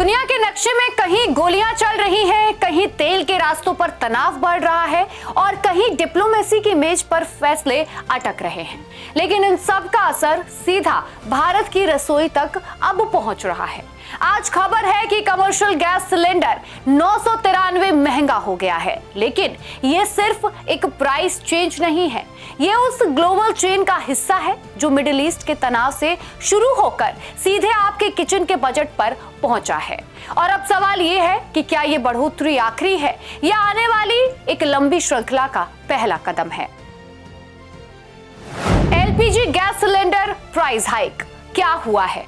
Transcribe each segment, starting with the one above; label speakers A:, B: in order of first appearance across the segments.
A: दुनिया के नक्शे में कहीं गोलियां चल रही हैं, कहीं तेल के रास्तों पर तनाव बढ़ रहा है और कहीं डिप्लोमेसी की मेज पर फैसले अटक रहे हैं। लेकिन इन सब का असर सीधा भारत की रसोई तक अब पहुंच रहा है। आज खबर है कि कमर्शियल गैस सिलेंडर 993 महंगा हो गया है। लेकिन ये सिर्फ एक प्राइस चेंज नहीं है, ये उस ग्लोबल चेन का हिस्सा है जो मिडिल ईस्ट के तनाव से शुरू होकर सीधे आपके किचन के बजट पर पहुंचा है। और अब सवाल ये है कि क्या ये बढ़ोतरी आखिरी है या आने वाली एक लंबी श्रृंखला का पहला कदम है। LPG gas cylinder price hike क्या हुआ है।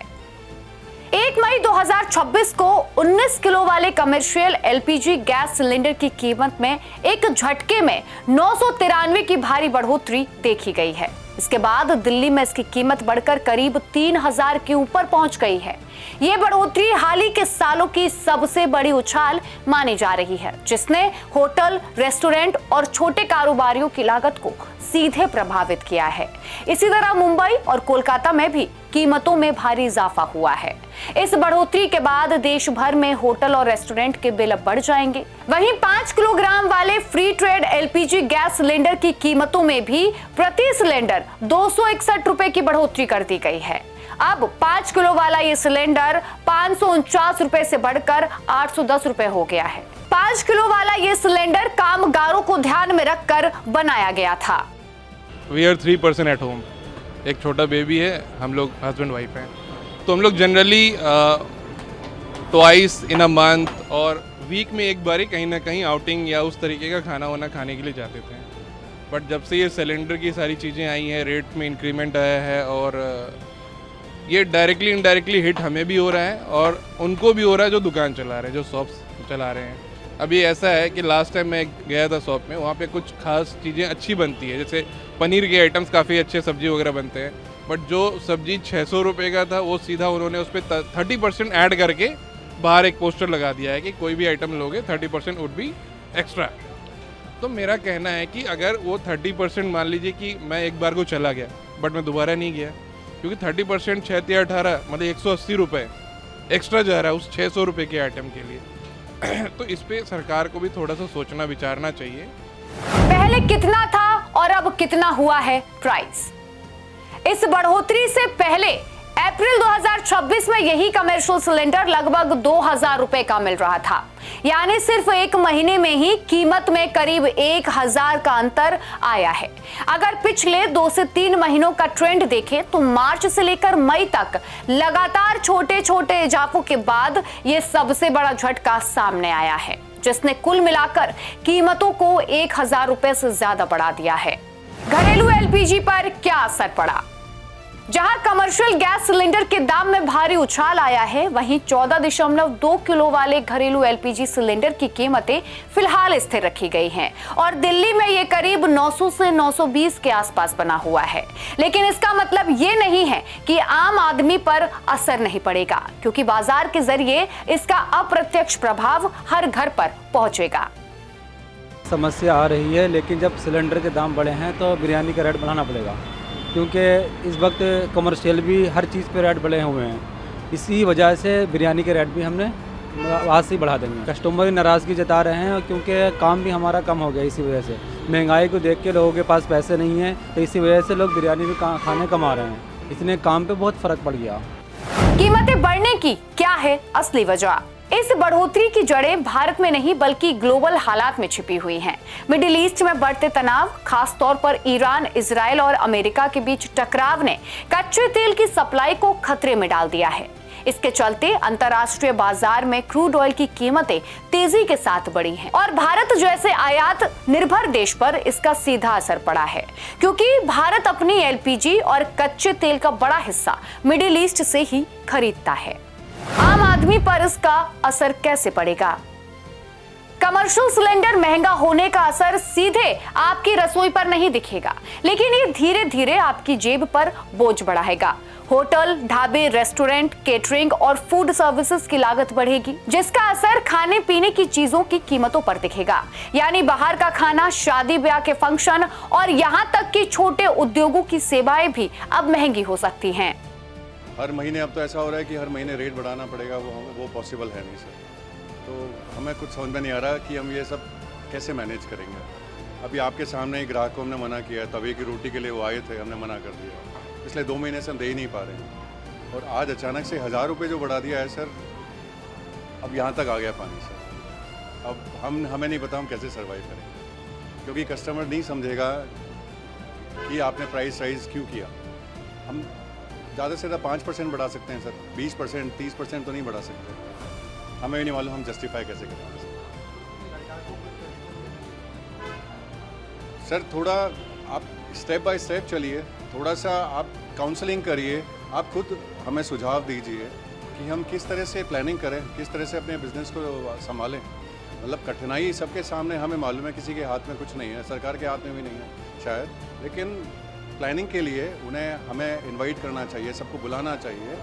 A: 1 मई 2026 को 19 किलो वाले कमर्शियल एलपीजी गैस सिलेंडर की कीमत में एक झटके में 993 की भारी बढ़ोतरी देखी गई है। इसके बाद दिल्ली में इसकी कीमत बढ़कर करीब 3000 के ऊपर पहुंच गई है। ये बढ़ोतरी हाल ही के सालों की सबसे बड़ी उछाल मानी जा रही है, जिसने होटल, रेस्टोरेंट और छोटे कारोबारियों की लागत को सीधे प्रभावित किया है। इसी तरह मुंबई और कोलकाता में भी कीमतों में भारी इजाफा हुआ है। इस बढ़ोतरी के बाद देश भर में होटल और रेस्टोरेंट के बिल अब बढ़ जाएंगे। वहीं 5 किलोग्राम वाले free trade LPG gas cylinder की कीमतों में भी प्रति सिलेंडर 261 रुपए की बढ़ोतरी कर दी गई है। अब 5 किलो वाला ये सिलेंडर 549 रुपए से बढ़कर 810 रुपए हो गया है। 5 किलो वाला ये सिलेंडर कामगारों को ध्यान में रखकर बनाया गया था।
B: We are 3 person at home। एक छोटा बेबी है, हम लोग हस्बैंड वाइफ हैं, तो हम लोग generally twice in a month और वीक में एक बार ही कहीं ना कहीं आउटिंग या उस तरीके का खाना वाना खाने के लिए जाते थे। बट जब से ये सिलेंडर की सारी चीज़ें आई हैं, रेट में इंक्रीमेंट आया है और ये डायरेक्टली इनडायरेक्टली हिट हमें भी हो रहा है और उनको भी हो रहा है जो दुकान चला रहे हैं, जो शॉप्स चला रहे हैं। अभी ऐसा है कि लास्ट टाइम मैं गया था शॉप में, वहाँ पे कुछ खास चीज़ें अच्छी बनती है, जैसे पनीर के आइटम्स काफ़ी अच्छे, सब्जी वगैरह बनते हैं। बट जो सब्जी 600 रुपये का था वो सीधा उन्होंने उस पर 30% ऐड करके बाहर एक पोस्टर लगा दिया है कि कोई भी आइटम लोगे 30% वुड बी एक्स्ट्रा। तो मेरा कहना है कि अगर वो 30% मान लीजिए कि मैं एक बार को चला गया बट मैं दोबारा नहीं गया, क्योंकि 30% 6×18 मतलब 180 रुपये एक्स्ट्रा जा रहा है उस 600 रुपये के आइटम के लिए। तो इस पे सरकार को भी थोड़ा सा सोचना विचारना चाहिए।
A: पहले कितना था और अब कितना हुआ है प्राइस। इस बढ़ोतरी से पहले अप्रैल 2026 में यही कमर्शियल सिलेंडर लगभग 2000 रुपए का मिल रहा था। यानी सिर्फ 1 महीने में ही कीमत में करीब 1000 का अंतर आया है। अगर पिछले 2 से 3 महीनों का ट्रेंड देखें तो मार्च से लेकर मई तक लगातार छोटे छोटे इजाफों के बाद ये सबसे बड़ा झटका सामने आया है, जिसने कुल मिलाकर कीमतों को 1000 रुपए से ज्यादा बढ़ा दिया है। घरेलू एलपीजी पर क्या असर पड़ा। जहां कमर्शियल गैस सिलेंडर के दाम में भारी उछाल आया है, वहीं 14.2 किलो वाले घरेलू एलपीजी सिलेंडर की कीमतें फिलहाल स्थिर रखी गई हैं और दिल्ली में ये करीब 900 से 920 के आसपास बना हुआ है। लेकिन इसका मतलब ये नहीं है कि आम आदमी पर असर नहीं पड़ेगा, क्योंकि बाजार के जरिए इसका अप्रत्यक्ष प्रभाव हर घर पर पहुंचेगा।
C: समस्या आ रही है, लेकिन जब सिलेंडर के दाम बढ़े हैं तो बिरयानी का रेट बढ़ाना पड़ेगा, क्योंकि इस वक्त कमर्शियल भी हर चीज़ पे रेट बढ़े हुए हैं। इसी वजह से बिरयानी के रेट भी हमने आज से ही बढ़ा देंगे। कस्टमर नाराज़गी जता रहे हैं क्योंकि काम भी हमारा कम हो गया। इसी वजह से महंगाई को देख के लोगों के पास पैसे नहीं हैं, तो इसी वजह से लोग बिरयानी भी खाने कमा रहे हैं। इसलिए काम पे बहुत फ़र्क पड़ गया।
A: कीमतें बढ़ने की क्या है असली वजह। इस बढ़ोतरी की जड़ें भारत में नहीं बल्कि ग्लोबल हालात में छिपी हुई हैं। मिडिल ईस्ट में बढ़ते तनाव, खास तौर पर ईरान, इजराइल और अमेरिका के बीच टकराव ने कच्चे तेल की सप्लाई को खतरे में डाल दिया है। इसके चलते अंतर्राष्ट्रीय बाजार में क्रूड ऑयल की कीमतें तेजी के साथ बढ़ी हैं और भारत जैसे आयात निर्भर देश पर इसका सीधा असर पड़ा है, क्योंकि भारत अपनी एलपीजी और कच्चे तेल का बड़ा हिस्सा मिडिल ईस्ट से ही खरीदता है। आम आदमी पर इसका असर कैसे पड़ेगा। कमर्शियल सिलेंडर महंगा होने का असर सीधे आपकी रसोई पर नहीं दिखेगा, लेकिन ये धीरे धीरे आपकी जेब पर बोझ बढ़ाएगा। होटल, ढाबे, रेस्टोरेंट, केटरिंग और फूड सर्विसेज की लागत बढ़ेगी, जिसका असर खाने पीने की चीजों की कीमतों पर दिखेगा। यानी बाहर का खाना, शादी ब्याह के फंक्शन और यहाँ तक कि छोटे उद्योगों की सेवाएं भी अब महंगी हो सकती हैं।
D: हर महीने अब तो ऐसा हो रहा है कि हर महीने रेट बढ़ाना पड़ेगा, वो पॉसिबल है नहीं सर। तो हमें कुछ समझ में नहीं आ रहा कि हम ये सब कैसे मैनेज करेंगे। अभी आपके सामने ही ग्राहक को हमने मना किया है, तवे की रोटी के लिए वो आए थे, हमने मना कर दिया। पिछले 2 महीने से हम दे ही नहीं पा रहे हैं और आज अचानक से 1000 रुपये जो बढ़ा दिया है सर, अब यहाँ तक आ गया पानी सर। अब हमें नहीं पता हम कैसे सर्वाइव करेंगे, क्योंकि कस्टमर नहीं समझेगा कि आपने प्राइस राइज क्यों किया। हम ज़्यादा से ज़्यादा 5% बढ़ा सकते हैं सर, 20%, 30% तो नहीं बढ़ा सकते। हमें भी नहीं मालूम हम जस्टिफाई कैसे करेंगे सर। थोड़ा आप स्टेप बाय स्टेप चलिए, थोड़ा सा आप काउंसलिंग करिए, आप खुद हमें सुझाव दीजिए कि हम किस तरह से प्लानिंग करें, किस तरह से अपने बिजनेस को संभालें। मतलब कठिनाई सबके सामने, हमें मालूम है किसी के हाथ में कुछ नहीं है, सरकार के हाथ में भी नहीं है शायद, लेकिन प्लानिंग के लिए उन्हें हमें इनवाइट करना चाहिए, सबको बुलाना चाहिए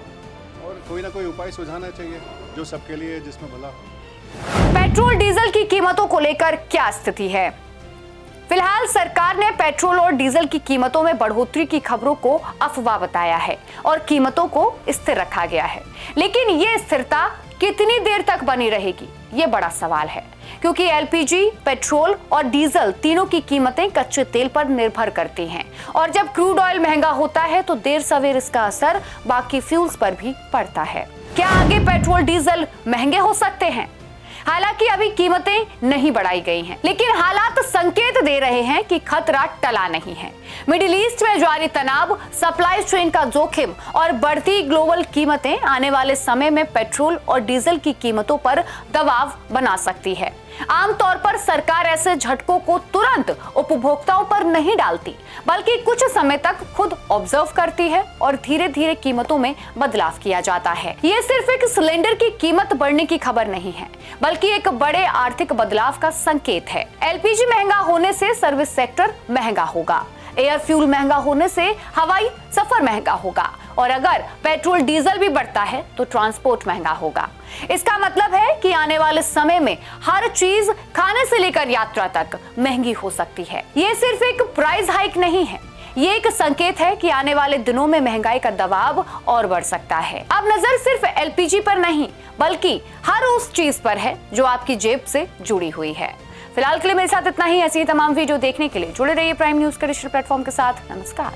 D: और कोई ना कोई उपाय सुझाना चाहिए जो सबके लिए, जिसमें भला हो।
A: पेट्रोल डीजल की कीमतों को लेकर क्या स्थिति है? फिलहाल सरकार ने पेट्रोल और डीजल की कीमतों में बढ़ोतरी की खबरों को अफवाह बताया है और कीमतों को स्थिर रखा गया है, लेकिन ये स्थिरता कितनी देर तक बनी रहेगी, ये बड़ा सवाल है, क्योंकि एलपीजी, पेट्रोल और डीजल तीनों की कीमतें कच्चे तेल पर निर्भर करती हैं और जब क्रूड ऑयल महंगा होता है तो देर सवेर इसका असर बाकी फ्यूल्स पर भी पड़ता है। क्या आगे पेट्रोल डीजल महंगे हो सकते हैं? हालांकि अभी कीमतें नहीं बढ़ाई गई हैं, लेकिन हालात संकेत दे रहे हैं कि खतरा टला नहीं है। मिडिल ईस्ट में जारी तनाव, सप्लाई चेन का जोखिम और बढ़ती ग्लोबल कीमतें आने वाले समय में पेट्रोल और डीजल की कीमतों पर दबाव बना सकती है। आमतौर पर सरकार ऐसे झटकों को तुरंत उपभोक्ताओं पर नहीं डालती, बल्कि कुछ समय तक खुद ऑब्जर्व करती है और धीरे धीरे कीमतों में बदलाव किया जाता है। ये सिर्फ एक सिलेंडर की कीमत बढ़ने की खबर नहीं है, बल्कि एक बड़े आर्थिक बदलाव का संकेत है। एलपीजी महंगा होने से सर्विस सेक्टर महंगा होगा, एयर फ्यूल महंगा होने से हवाई सफर महंगा होगा और अगर पेट्रोल डीजल भी बढ़ता है तो ट्रांसपोर्ट महंगा होगा। इसका मतलब है कि आने वाले समय में हर चीज खाने से लेकर यात्रा तक महंगी हो सकती है। ये सिर्फ एक प्राइस हाइक नहीं है, ये एक संकेत है कि आने वाले दिनों में महंगाई का दबाव और बढ़ सकता है। अब नजर सिर्फ एलपीजी पर नहीं, बल्कि हर उस चीज पर है जो आपकी जेब से जुड़ी हुई है। फिलहाल के लिए मेरे साथ इतना ही। ऐसी तमाम वीडियो देखने के लिए जुड़े रहिए प्राइम न्यूज के डिजिटल प्लेटफॉर्म के साथ। नमस्कार।